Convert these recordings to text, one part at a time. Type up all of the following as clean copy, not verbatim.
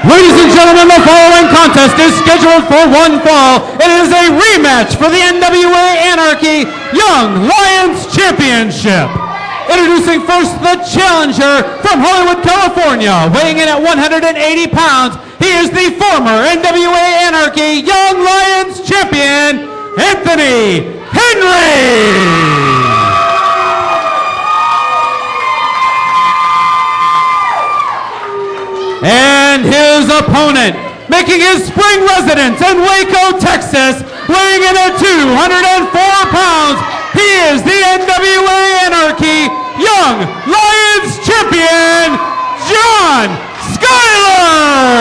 Ladies and gentlemen, the following contest is scheduled for one fall. It is a rematch for the NWA Anarchy Young Lions Championship. Introducing first the challenger from Hollywood, California, weighing in at 180 pounds. He is the former NWA Anarchy Young Lions Champion, Anthony Henry. And his opponent, making his spring residence in Waco, Texas, weighing in at 204 pounds, he is the NWA Anarchy Young Lions Champion, John Skyler!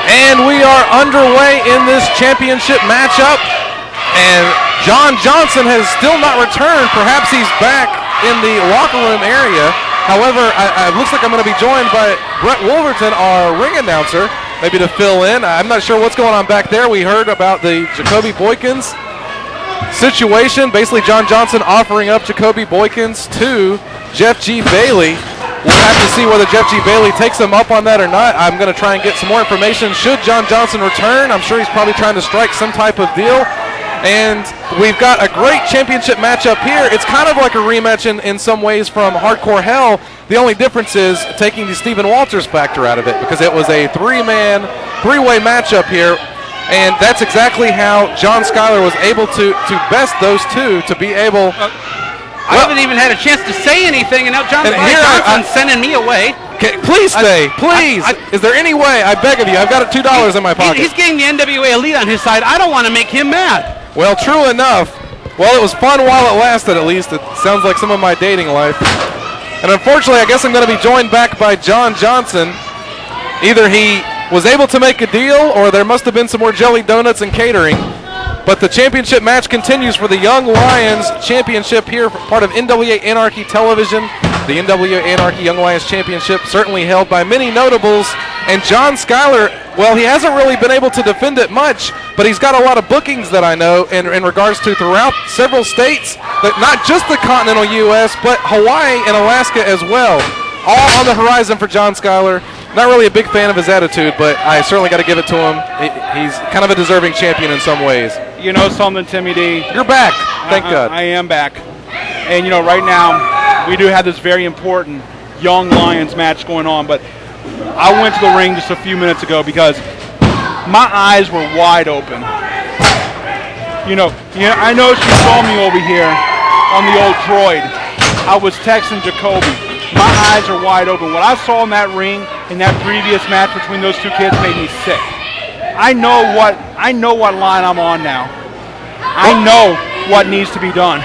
And we are underway in this championship matchup, and John Johnson has still not returned. Perhaps he's back in the locker room area. However, it looks like I'm going to be joined by Brent Wilverton, our ring announcer, maybe to fill in. I'm not sure what's going on back there. We heard about the Jacoby Boykins situation. Basically, John Johnson offering up Jacoby Boykins to Jeff G. Bailey. We'll have to see whether Jeff G. Bailey takes him up on that or not. I'm going to try and get some more information. Should John Johnson return, I'm sure he's probably trying to strike some type of deal. And we've got a great championship matchup here. It's kind of like a rematch in some ways from Hardcore Hell. The only difference is taking the Stephen Walters factor out of it, because it was a three-way matchup here. And that's exactly how John Skyler was able to best those two to be able... I haven't even had a chance to say anything, and now Johnson's sending me away. Okay, please stay, please. Is there any way, I beg of you, I've got $2 in my pocket. He's getting the NWA Elite on his side. I don't want to make him mad. Well, true enough. Well, it was fun while it lasted, at least. It sounds like some of my dating life. And unfortunately, I guess I'm going to be joined back by John Johnson. Either he was able to make a deal, or there must have been some more jelly donuts and catering. But the championship match continues for the Young Lions Championship here, part of NWA Anarchy Television. The NWA Anarchy Young Lions Championship certainly held by many notables. And John Skyler, well, he hasn't really been able to defend it much, but he's got a lot of bookings that I know in regards to throughout several states, but not just the continental U.S., but Hawaii and Alaska as well. All on the horizon for John Skyler. Not really a big fan of his attitude, but I certainly got to give it to him. He's kind of a deserving champion in some ways. You know something, Timmy D? You're back. Thank God. I am back. And, you know, right now, we do have this very important Young Lions match going on, but I went to the ring just a few minutes ago because my eyes were wide open. You know, I know she saw me over here on the old droid. I was texting Jacoby. My eyes are wide open. What I saw in that ring in that previous match between those two kids made me sick. I know what line I'm on now. I know what needs to be done.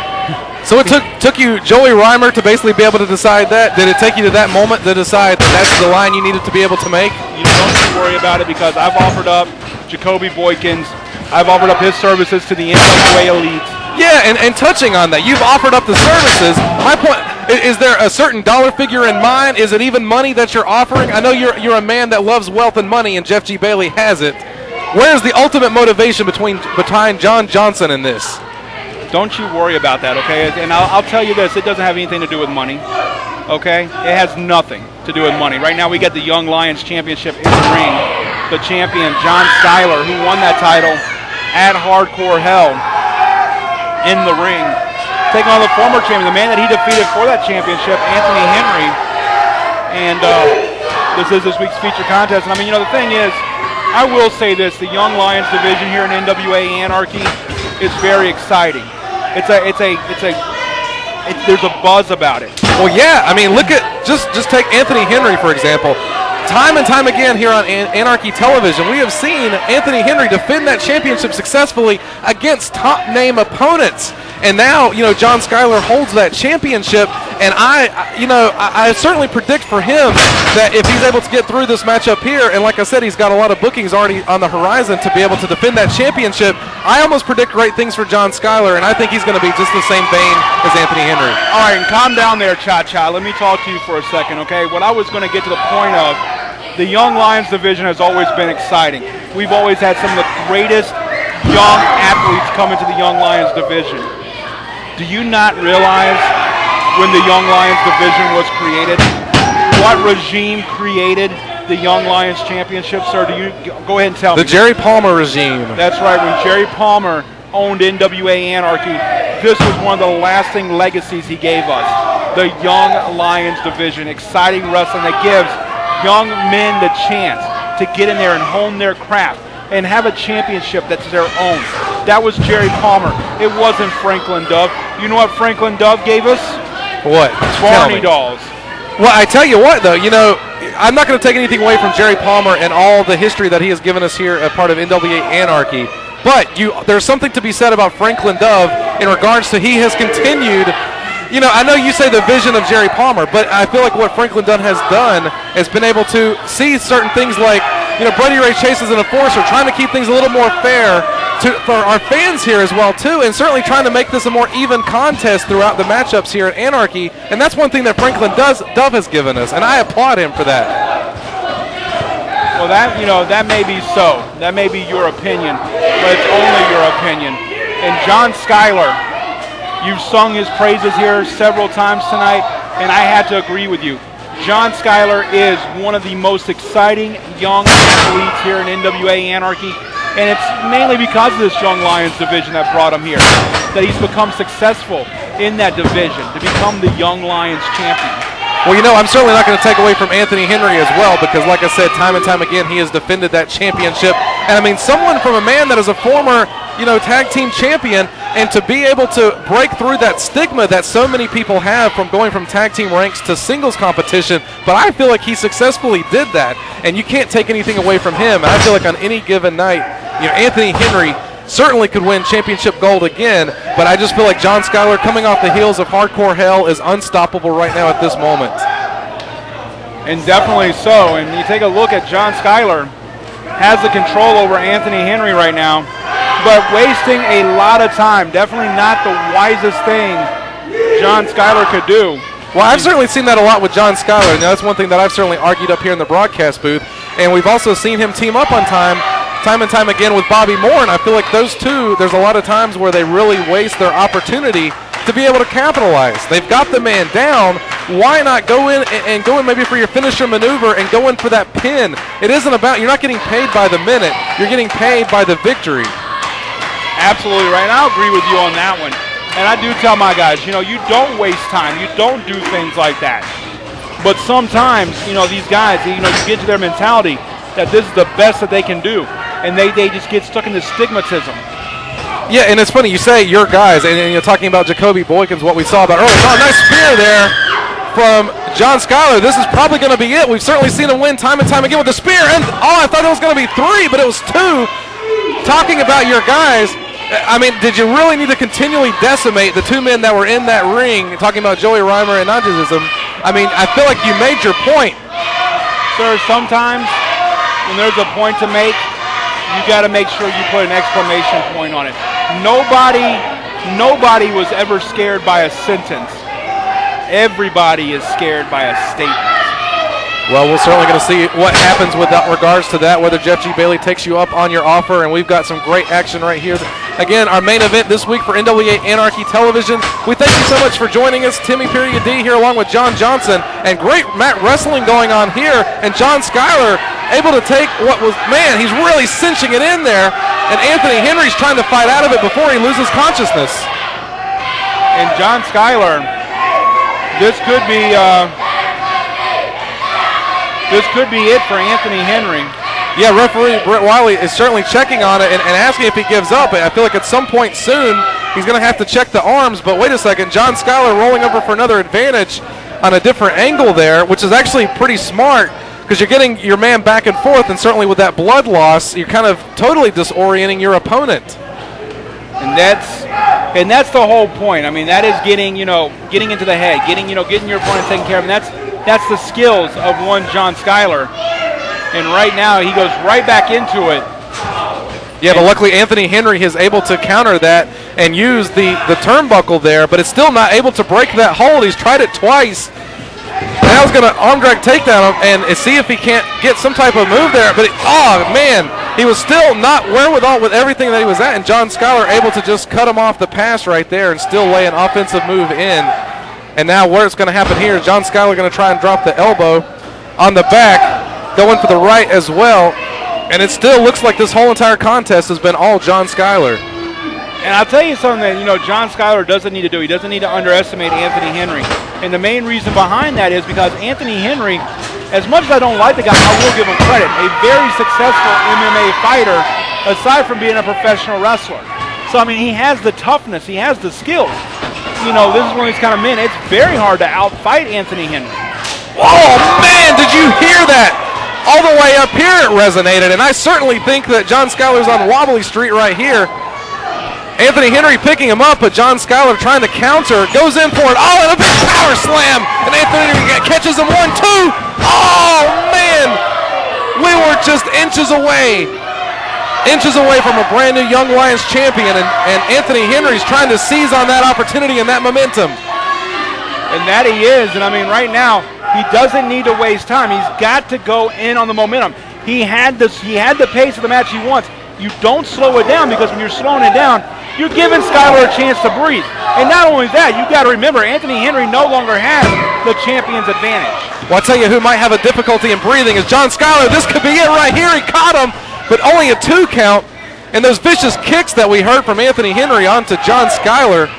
So it took you, Joey Reimer, to basically be able to decide that? Did it take you to that moment to decide that that's the line you needed to be able to make? You don't have to worry about it, because I've offered up Jacoby Boykins. I've offered up his services to the NWA Elite. Yeah, and touching on that, you've offered up the services. My point, is there a certain dollar figure in mind? Is it even money that you're offering? I know you're a man that loves wealth and money, and Jeff G. Bailey has it. Where's the ultimate motivation behind John Johnson in this? Don't you worry about that, okay? And I'll tell you this, it doesn't have anything to do with money, okay? It has nothing to do with money. Right now we got the Young Lions Championship in the ring. The champion, John Skyler, who won that title at Hardcore Hell in the ring, taking on the former champion, the man that he defeated for that championship, Anthony Henry. And this is this week's feature contest. And I mean, you know, the thing is, I will say this, the Young Lions division here in NWA Anarchy is very exciting. There's a buzz about it. Well, yeah, I mean, look at, just take Anthony Henry, for example. Time and time again here on Anarchy Television, we have seen Anthony Henry defend that championship successfully against top-name opponents. And now, you know, John Skyler holds that championship, And I certainly predict for him that if he's able to get through this matchup here, and like I said, he's got a lot of bookings already on the horizon to be able to defend that championship, I almost predict great things for John Skyler, and I think he's going to be just the same vein as Anthony Henry. All right, and calm down there, Cha-Cha. Let me talk to you for a second, okay? What I was going to get to the point of, the Young Lions division has always been exciting. We've always had some of the greatest young athletes come into the Young Lions division. Do you not realize when the Young Lions division was created, what regime created the Young Lions Championship, sir? Do you go ahead and tell me? The Jerry Palmer regime. That's right. When Jerry Palmer owned NWA Anarchy, this was one of the lasting legacies he gave us. The Young Lions division, exciting wrestling that gives young men the chance to get in there and hone their craft and have a championship that's their own. That was Jerry Palmer. It wasn't Franklin Dove. You know what Franklin Dove gave us? What? Barney dolls. Well, I tell you what, though, I'm not going to take anything away from Jerry Palmer and all the history that he has given us here as part of NWA Anarchy, but there's something to be said about Franklin Dove in regards to he has continued. I know you say the vision of Jerry Palmer, but I feel like what Franklin Dunn has done has been able to see certain things like, Brody Ray Chase is an enforcer, trying to keep things a little more fair for our fans here as well, too, and certainly trying to make this a more even contest throughout the matchups here at Anarchy, and that's one thing that Franklin Dove has given us, and I applaud him for that. Well, that may be so. That may be your opinion, but it's only your opinion. And John Skyler, you've sung his praises here several times tonight, and I had to agree with you. John Skyler is one of the most exciting young athletes here in NWA Anarchy, and it's mainly because of this Young Lions division that brought him here, that he's become successful in that division to become the Young Lions champion. Well, I'm certainly not going to take away from Anthony Henry as well, because like I said, time and time again, he has defended that championship. And I mean, someone from a man that is a former, tag team champion, and to be able to break through that stigma that so many people have from going from tag team ranks to singles competition, but I feel like he successfully did that, and you can't take anything away from him. And I feel like on any given night, Anthony Henry certainly could win championship gold again, but I just feel like John Skyler, coming off the heels of Hardcore Hell, is unstoppable right now at this moment. And definitely so. And you take a look at John Skyler, has the control over Anthony Henry right now, but wasting a lot of time. Definitely not the wisest thing John Skyler could do. Well, I've certainly seen that a lot with John Skyler. That's one thing that I've certainly argued up here in the broadcast booth, and we've also seen him team up on time and time again with Bobby Moore, and I feel like those two, there's a lot of times where they really waste their opportunity to be able to capitalize. They've got the man down. Why not go in and go in maybe for your finisher maneuver and go in for that pin? It isn't about, you're not getting paid by the minute, you're getting paid by the victory. Absolutely right, and I'll agree with you on that one. And I do tell my guys, you don't waste time, you don't do things like that. But sometimes, these guys, you get to their mentality that this is the best that they can do, and they just get stuck in this stigmatism. Yeah, and it's funny, you say your guys, and you're talking about Jacoby Boykins, what we saw about earlier. Oh, nice spear there from John Skyler. This is probably going to be it. We've certainly seen him win time and time again with the spear, and I thought it was going to be 3, but it was 2. Talking about your guys, I mean, did you really need to continually decimate the two men that were in that ring, talking about Joey Reimer and Nazism? I mean, I feel like you made your point. Sir, sometimes when there's a point to make, you got to make sure you put an exclamation point on it. Nobody was ever scared by a sentence. Everybody is scared by a statement. Well, we're certainly going to see what happens with regards to that, whether Jeff G. Bailey takes you up on your offer, and we've got some great action right here. Again, our main event this week for NWA Anarchy Television. We thank you so much for joining us. Timmy Period D here along with John Johnson, and great mat wrestling going on here, and John Skyler able to take what was, man, he's really cinching it in there, and Anthony Henry's trying to fight out of it before he loses consciousness. And John Skyler, this could be it for Anthony Henry. Yeah, referee Brent Wiley is certainly checking on it and asking if he gives up. I feel like at some point soon he's going to have to check the arms. But wait a second, John Skyler rolling over for another advantage on a different angle there, which is actually pretty smart because you're getting your man back and forth, and certainly with that blood loss, you're kind of totally disorienting your opponent. And that's And that's the whole point. I mean, that is getting into the head, getting your opponent taken care of. And that's the skills of one John Skyler. And right now, he goes right back into it. Yeah, but luckily Anthony Henry is able to counter that and use the turnbuckle there, but it's still not able to break that hold. He's tried it twice. Now he's going to arm drag takedown him and see if he can't get some type of move there. But, he was still not wherewithal with everything that he was at, and John Skyler able to just cut him off the pass right there and still lay an offensive move in. And now what's going to happen here is John Skyler going to try and drop the elbow on the back, going for the right as well. And it still looks like this whole entire contest has been all John Skyler. And I'll tell you something that, John Skyler doesn't need to do. He doesn't need to underestimate Anthony Henry. And the main reason behind that is because Anthony Henry, as much as I don't like the guy, I will give him credit. A very successful MMA fighter, aside from being a professional wrestler. So, I mean, he has the toughness. He has the skills. This is one of these kind of men. It's very hard to outfight Anthony Henry. Oh, man, did you hear that? All the way up here it resonated, and I certainly think that John Skyler's on wobbly street right here. Anthony Henry picking him up, but John Skyler trying to counter, goes in for it. Oh, and a big power slam, and Anthony Henry catches him 1, 2. Oh, man, we were just inches away from a brand new Young Lions champion, and Anthony Henry's trying to seize on that opportunity and that momentum. And that he is, and I mean, right now, he doesn't need to waste time. He's got to go in on the momentum. He had the pace of the match he wants. You don't slow it down, because when you're slowing it down, you're giving Skyler a chance to breathe. And not only that, you've got to remember, Anthony Henry no longer has the champion's advantage. Well, I'll tell you who mimight have a difficulty in breathing is John Skyler. This could be it right here. He caught him, but only a 2 count. And those vicious kicks that we heard from Anthony Henry onto John Skyler.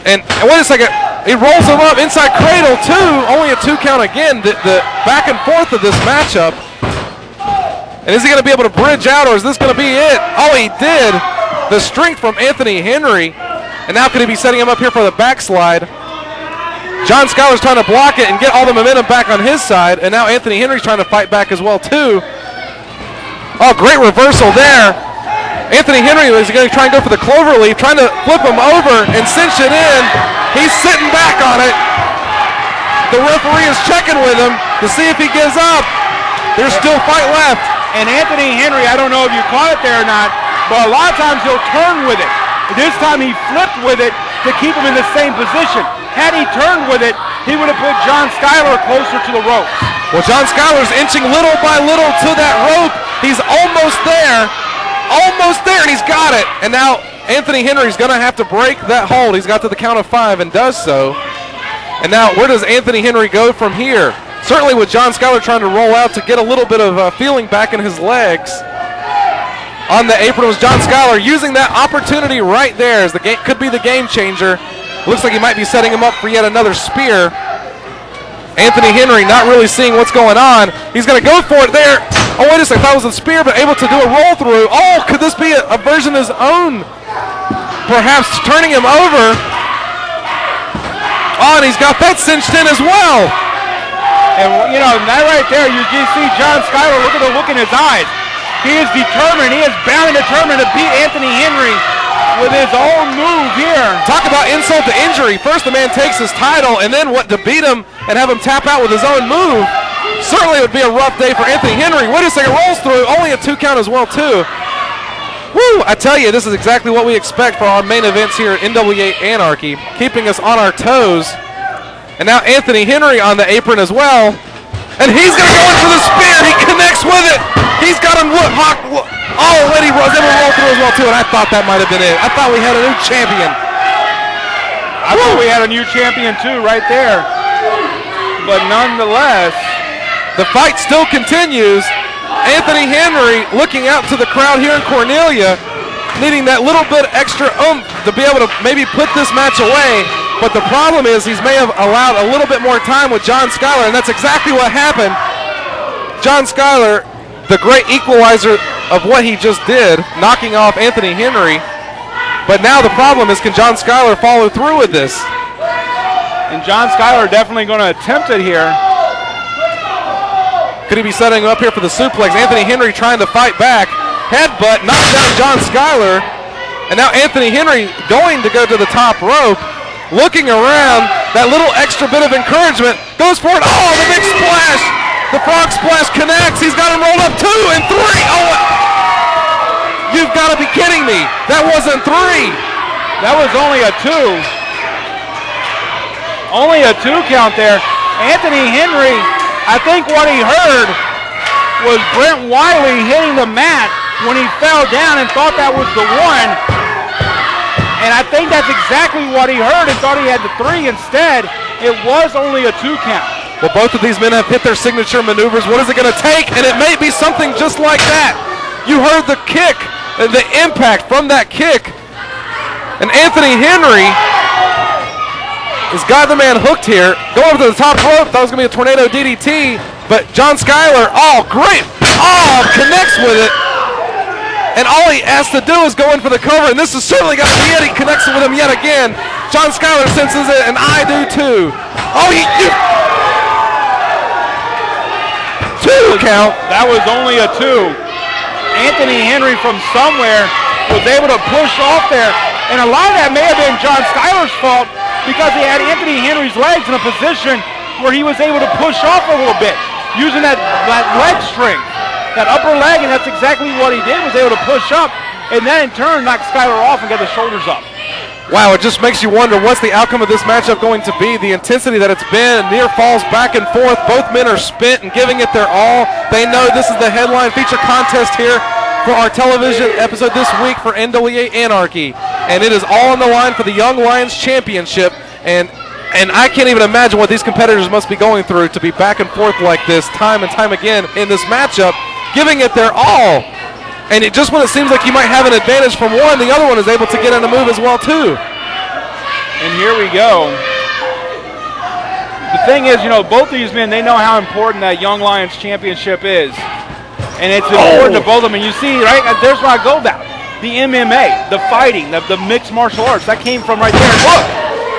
And wait a second. He rolls him up inside cradle, too. Only a 2 count again. The back and forth of this matchup. And is he going to be able to bridge out, or is this going to be it? Oh, he did. The strength from Anthony Henry. And now could he be setting him up here for the backslide? John Skyler's trying to block it and get all the momentum back on his side. And now Anthony Henry's trying to fight back as well, too. Oh, great reversal there. Anthony Henry is going to try and go for the cloverleaf, trying to flip him over and cinch it in. He's sitting back on it. The referee is checking with him to see if he gives up. There's still fight left. And Anthony Henry, I don't know if you caught it there or not, but a lot of times he'll turn with it. This time he flipped with it to keep him in the same position. Had he turned with it, he would have put John Skyler closer to the ropes. Well, John Skyler's inching little by little to that rope. He's almost there. Almost there, and he's got it. And now Anthony Henry's going to have to break that hold. He's got to the count of 5 and does so. And now where does Anthony Henry go from here? Certainly with John Skyler trying to roll out to get a little bit of feeling back in his legs. On the apron was John Skyler using that opportunity right there as the game could be the game changer. Looks like he might be setting him up for yet another spear. Anthony Henry not really seeing what's going on. He's going to go for it there. Oh, wait a second. I thought it was a spear, but able to do a roll through. Oh, could this be a version of his own? Perhaps turning him over. Oh, and he's got that cinched in as well. And, that right there, you just see John Skyler, look at the look in his eyes. He is determined. He is bound and determined to beat Anthony Henry with his own move here. Talk about insult to injury. First the man takes his title, and then to beat him and have him tap out with his own move. Certainly it would be a rough day for Anthony Henry. Wait a second, rolls through, only a 2 count as well, too. Woo, I tell you, this is exactly what we expect for our main events here at NWA Anarchy, keeping us on our toes. And now Anthony Henry on the apron as well. And he's going to go in for the spear. He connects with it. He's got him oh, wait, he was able to roll through as well, too, and I thought that might have been it. I thought we had a new champion. I thought we had a new champion, too, right there. But nonetheless, the fight still continues. Anthony Henry looking out to the crowd here in Cornelia, needing that little bit extra oomph to be able to maybe put this match away. But the problem is he may have allowed a little bit more time with John Skyler, and that's exactly what happened. John Skyler, the great equalizer of what he just did, knocking off Anthony Henry. But now the problem is, can John Skyler follow through with this? And John Skyler definitely going to attempt it here. Could he be setting him up here for the suplex? Anthony Henry trying to fight back. Headbutt, knocks down John Skyler. And now Anthony Henry going to go to the top rope, looking around, that little extra bit of encouragement, goes for it. Oh, the big splash. The frog splash connects. He's got him rolled up 2 and 3. Oh, you've got to be kidding me. That wasn't 3. That was only a 2. Only a 2 count there. Anthony Henry, I think what he heard was Brent Wiley hitting the mat when he fell down and thought that was the 1. And I think that's exactly what he heard and thought he had the 3. Instead, it was only a 2 count. Well, both of these men have hit their signature maneuvers. What is it going to take? And it may be something just like that. You heard the kick, the impact from that kick. And Anthony Henry has got the man hooked here. Go over to the top rope. Thought it was going to be a tornado DDT. But John Skyler, oh, great. Oh, connects with it. And all he has to do is go in for the cover, and this is certainly got to be it. He connects with him yet again. John Skyler senses it, and I do too. Oh, 2 count. That was only a 2. Anthony Henry from somewhere was able to push off there, and a lot of that may have been John Skyler's fault because he had Anthony Henry's legs in a position where he was able to push off a little bit using that leg strength. That upper leg, and that's exactly what he did, was able to push up, and then in turn knock Skyler off and get the shoulders up. Wow, it just makes you wonder what's the outcome of this matchup going to be. The intensity that it's been, near falls back and forth. Both men are spent and giving it their all. They know this is the headline feature contest here for our television episode this week for NWA Anarchy, and it is all on the line for the Young Lions Championship, and I can't even imagine what these competitors must be going through to be back and forth like this time and time again in this matchup, giving it their all. And it just when it seems like you might have an advantage from one, the other one is able to get in a move as well too. And here we go. The thing is, both these men, they know how important that Young Lions Championship is. And it's important to both of them. And you see, right, there's what I go about. The MMA, the fighting, the mixed martial arts, that came from right there. And look,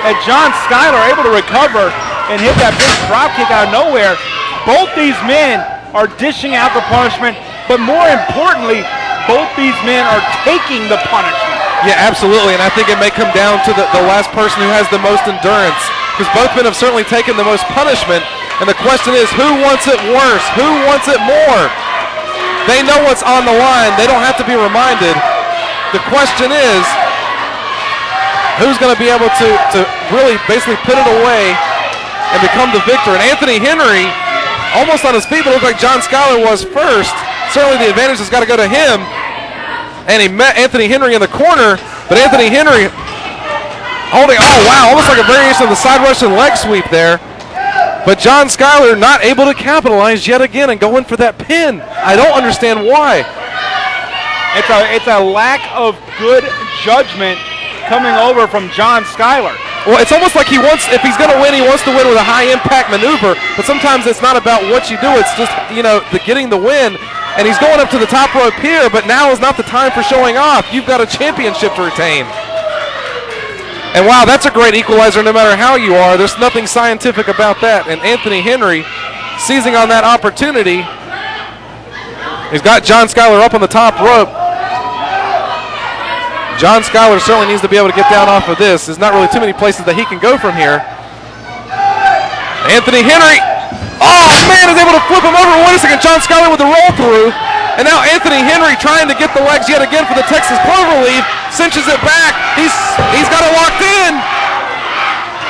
at John Skyler able to recover and hit that big drop kick out of nowhere. Both these men are dishing out the punishment, but more importantly, both these men are taking the punishment. Yeah, absolutely, and I think it may come down to the last person who has the most endurance, because both men have certainly taken the most punishment, and the question is, who wants it worse? Who wants it more? They know what's on the line. They don't have to be reminded. The question is, who's going to be able to really basically put it away and become the victor? And Anthony Henry, almost on his feet, but looked like John Skyler was first. Certainly the advantage has got to go to him. And he met Anthony Henry in the corner, but Anthony Henry holding, oh wow, almost like a variation of the side Russian leg sweep there. But John Skyler not able to capitalize yet again and go in for that pin. I don't understand why. It's a lack of good judgment coming over from John Skyler. Well, it's almost like he wants, if he's going to win, he wants to win with a high-impact maneuver, but sometimes it's not about what you do, it's just, the getting the win, and he's going up to the top rope here, but now is not the time for showing off. You've got a championship to retain. And wow, that's a great equalizer no matter how you are. There's nothing scientific about that, and Anthony Henry seizing on that opportunity. He's got John Skyler up on the top rope. John Skyler certainly needs to be able to get down off of this. There's not really too many places that he can go from here. Anthony Henry, oh man, is able to flip him over. Wait a second, John Skyler with the roll through. And now Anthony Henry trying to get the legs yet again for the Texas Cloverleaf. Cinches it back. He's got it locked in.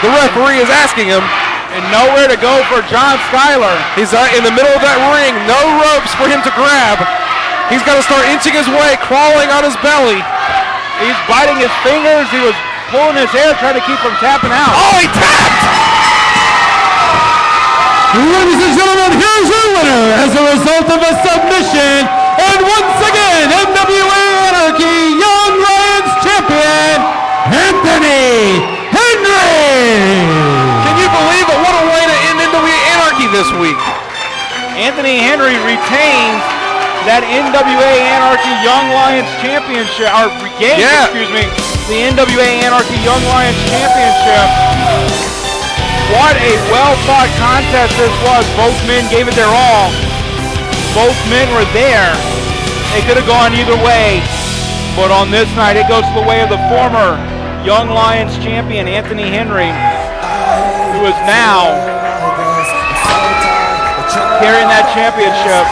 The referee is asking him. And nowhere to go for John Skyler. He's in the middle of that ring. No ropes for him to grab. He's got to start inching his way, crawling on his belly. He's biting his fingers. He was pulling his hair, trying to keep from tapping out. Oh, he tapped! Ladies and gentlemen, here's your winner as a result of a submission. And once again, NWA Anarchy Young Lions champion, Anthony Henry! Can you believe it? What a way to end NWA Anarchy this week. Anthony Henry retains that NWA Anarchy Young Lions Championship, or regains, the NWA Anarchy Young Lions Championship. What a well-fought contest this was. Both men gave it their all. Both men were there. They could have gone either way. But on this night, it goes the way of the former Young Lions champion, Anthony Henry, who is now carrying that championship